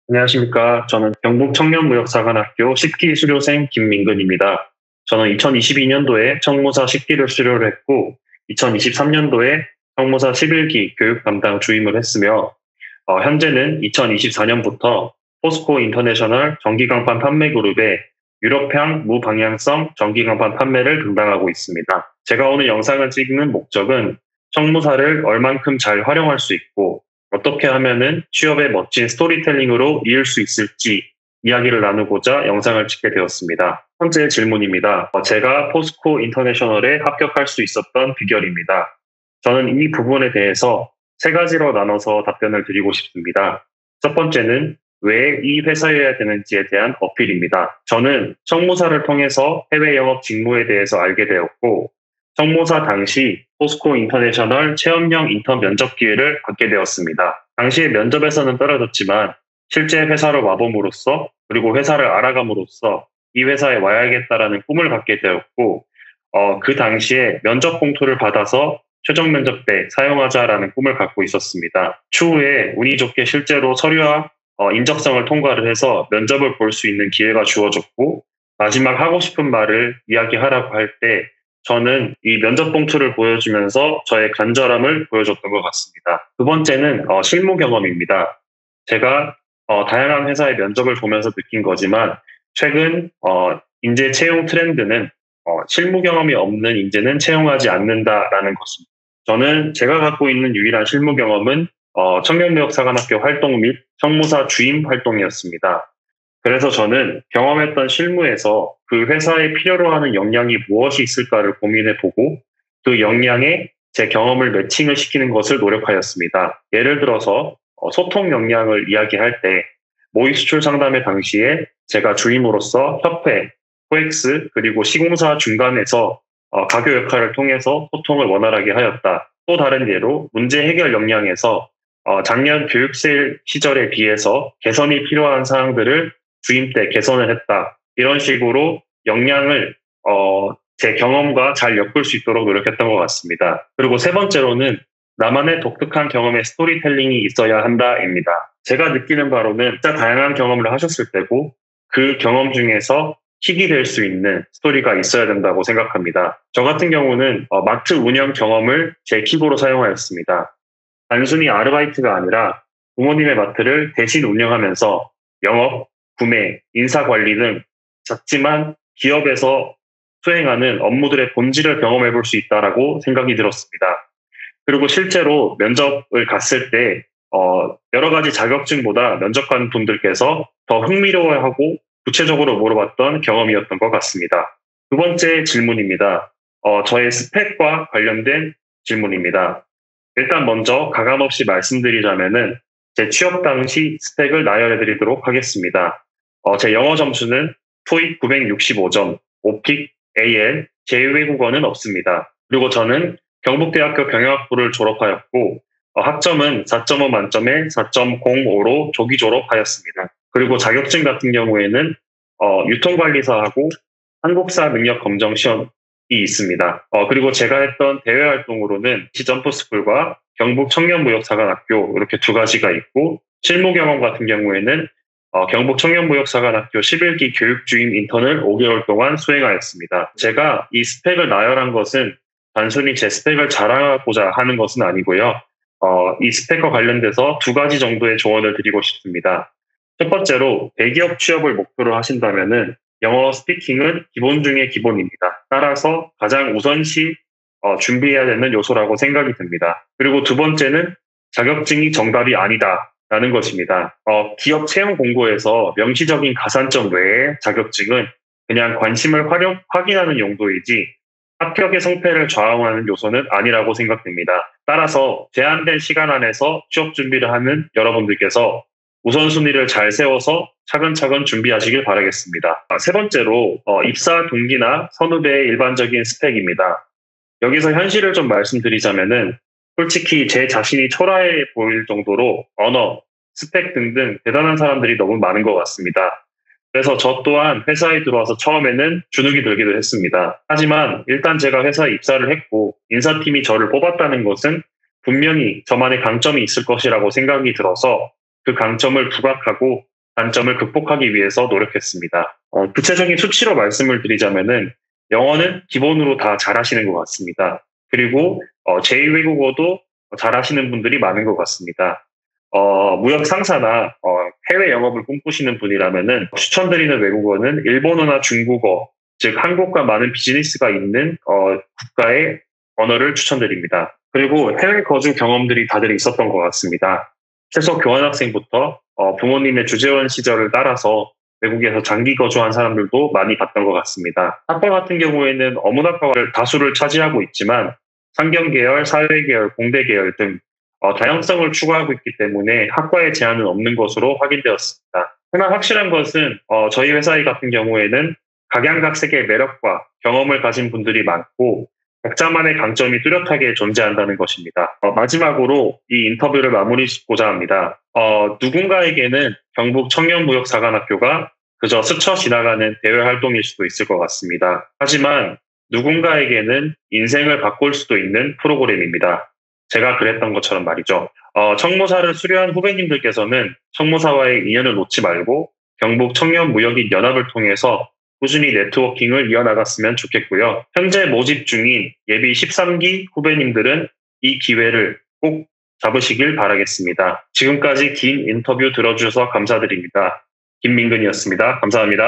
안녕하십니까. 저는 경북 청년무역사관학교 10기 수료생 김민근입니다. 저는 2022년도에 청무사 10기를 수료를 했고, 2023년도에 청무사 11기 교육 담당 주임을 했으며, 현재는 2024년부터 포스코 인터내셔널 전기강판 판매 그룹의 유럽향 무방향성 전기강판 판매를 담당하고 있습니다. 제가 오늘 영상을 찍는 목적은 청무사를 얼만큼 잘 활용할 수 있고, 어떻게 하면은 취업의 멋진 스토리텔링으로 이을 수 있을지 이야기를 나누고자 영상을 찍게 되었습니다. 현재 질문입니다. 제가 포스코 인터내셔널에 합격할 수 있었던 비결입니다. 저는 이 부분에 대해서 세 가지로 나눠서 답변을 드리고 싶습니다. 첫 번째는 왜 이 회사여야 되는지에 대한 어필입니다. 저는 청무사를 통해서 해외 영업 직무에 대해서 알게 되었고, 청무사 당시 포스코 인터내셔널 체험형 인턴 면접 기회를 받게 되었습니다. 당시에 면접에서는 떨어졌지만 실제 회사로 와봄으로써 그리고 회사를 알아감으로써 이 회사에 와야겠다라는 꿈을 갖게 되었고, 그 당시에 면접 봉투를 받아서 최종 면접 때 사용하자라는 꿈을 갖고 있었습니다. 추후에 운이 좋게 실제로 서류와 인적성을 통과를 해서 면접을 볼 수 있는 기회가 주어졌고, 마지막 하고 싶은 말을 이야기하라고 할 때 저는 이 면접 봉투를 보여주면서 저의 간절함을 보여줬던 것 같습니다. 두 번째는 실무 경험입니다. 제가 다양한 회사의 면접을 보면서 느낀 거지만 최근 인재 채용 트렌드는 실무 경험이 없는 인재는 채용하지 않는다라는 것입니다. 저는 제가 갖고 있는 유일한 실무 경험은 청년무역사관학교 활동 및 청무사 주임 활동이었습니다. 그래서 저는 경험했던 실무에서 그 회사에 필요로 하는 역량이 무엇이 있을까를 고민해보고 그 역량에 제 경험을 매칭을 시키는 것을 노력하였습니다. 예를 들어서 소통 역량을 이야기할 때 모의 수출 상담회 당시에 제가 주임으로서 협회, 코엑스 그리고 시공사 중간에서 가교 역할을 통해서 소통을 원활하게 하였다. 또 다른 예로 문제 해결 역량에서 작년 교육생 시절에 비해서 개선이 필요한 사항들을 주임 때 개선을 했다. 이런 식으로 역량을 제 경험과 잘 엮을 수 있도록 노력했던 것 같습니다. 그리고 세 번째로는 나만의 독특한 경험의 스토리텔링이 있어야 한다입니다. 제가 느끼는 바로는 진짜 다양한 경험을 하셨을 때고 그 경험 중에서 킥이 될 수 있는 스토리가 있어야 된다고 생각합니다. 저 같은 경우는 마트 운영 경험을 제 킥으로 사용하였습니다. 단순히 아르바이트가 아니라 부모님의 마트를 대신 운영하면서 영업, 구매, 인사관리 등 작지만 기업에서 수행하는 업무들의 본질을 경험해 볼 수 있다라고 생각이 들었습니다. 그리고 실제로 면접을 갔을 때 여러 가지 자격증보다 면접관 분들께서 더 흥미로워하고 구체적으로 물어봤던 경험이었던 것 같습니다. 두 번째 질문입니다. 저의 스펙과 관련된 질문입니다. 일단 먼저 가감없이 말씀드리자면은 제 취업 당시 스펙을 나열해 드리도록 하겠습니다. 제 영어 점수는 토익 965점, 오픽, AL, 제2외국어는 없습니다. 그리고 저는 경북대학교 경영학부를 졸업하였고 학점은 4.5 만점에 4.05로 조기 졸업하였습니다. 그리고 자격증 같은 경우에는 유통관리사하고 한국사 능력 검정 시험이 있습니다. 그리고 제가 했던 대외 활동으로는 시점프스쿨과 경북 청년무역사관학교 이렇게 두 가지가 있고 실무 경험 같은 경우에는 경북 청년무역사관학교 11기 교육주임 인턴을 5개월 동안 수행하였습니다. 제가 이 스펙을 나열한 것은 단순히 제 스펙을 자랑하고자 하는 것은 아니고요. 이 스펙과 관련돼서 두 가지 정도의 조언을 드리고 싶습니다. 첫 번째로 대기업 취업을 목표로 하신다면은 영어 스피킹은 기본 중의 기본입니다. 따라서 가장 우선시 준비해야 되는 요소라고 생각이 듭니다. 그리고 두 번째는 자격증이 정답이 아니다라는 것입니다. 기업 채용 공고에서 명시적인 가산점 외에 자격증은 그냥 관심을 확인하는 용도이지 합격의 성패를 좌우하는 요소는 아니라고 생각됩니다. 따라서 제한된 시간 안에서 취업 준비를 하는 여러분들께서 우선순위를 잘 세워서 차근차근 준비하시길 바라겠습니다. 세 번째로 입사 동기나 선후배의 일반적인 스펙입니다. 여기서 현실을 좀 말씀드리자면은 솔직히 제 자신이 초라해 보일 정도로 언어, 스펙 등등 대단한 사람들이 너무 많은 것 같습니다. 그래서 저 또한 회사에 들어와서 처음에는 주눅이 들기도 했습니다. 하지만 일단 제가 회사에 입사를 했고 인사팀이 저를 뽑았다는 것은 분명히 저만의 강점이 있을 것이라고 생각이 들어서 그 강점을 부각하고 단점을 극복하기 위해서 노력했습니다. 구체적인 수치로 말씀을 드리자면은 영어는 기본으로 다 잘하시는 것 같습니다. 그리고 제2외국어도 잘하시는 분들이 많은 것 같습니다. 무역 상사나 해외 영업을 꿈꾸시는 분이라면은 추천드리는 외국어는 일본어나 중국어, 즉 한국과 많은 비즈니스가 있는 국가의 언어를 추천드립니다. 그리고 해외 거주 경험들이 다들 있었던 것 같습니다. 최소 교환학생부터 부모님의 주재원 시절을 따라서 외국에서 장기 거주한 사람들도 많이 봤던 것 같습니다. 학과 같은 경우에는 어문학과를 다수를 차지하고 있지만 상경계열, 사회계열, 공대계열 등 다양성을 추구하고 있기 때문에 학과에 제한은 없는 것으로 확인되었습니다. 하나 확실한 것은 저희 회사 같은 경우에는 각양각색의 매력과 경험을 가진 분들이 많고 각자만의 강점이 뚜렷하게 존재한다는 것입니다. 마지막으로 이 인터뷰를 마무리 짓고자 합니다. 누군가에게는 경북 청년무역사관학교가 그저 스쳐 지나가는 대외 활동일 수도 있을 것 같습니다. 하지만 누군가에게는 인생을 바꿀 수도 있는 프로그램입니다. 제가 그랬던 것처럼 말이죠. 청무사를 수료한 후배님들께서는 청무사와의 인연을 놓지 말고 경북 청년무역인 연합을 통해서 꾸준히 네트워킹을 이어나갔으면 좋겠고요. 현재 모집 중인 예비 13기 후배님들은 이 기회를 꼭 잡으시길 바라겠습니다. 지금까지 긴 인터뷰 들어주셔서 감사드립니다. 김민근이었습니다. 감사합니다.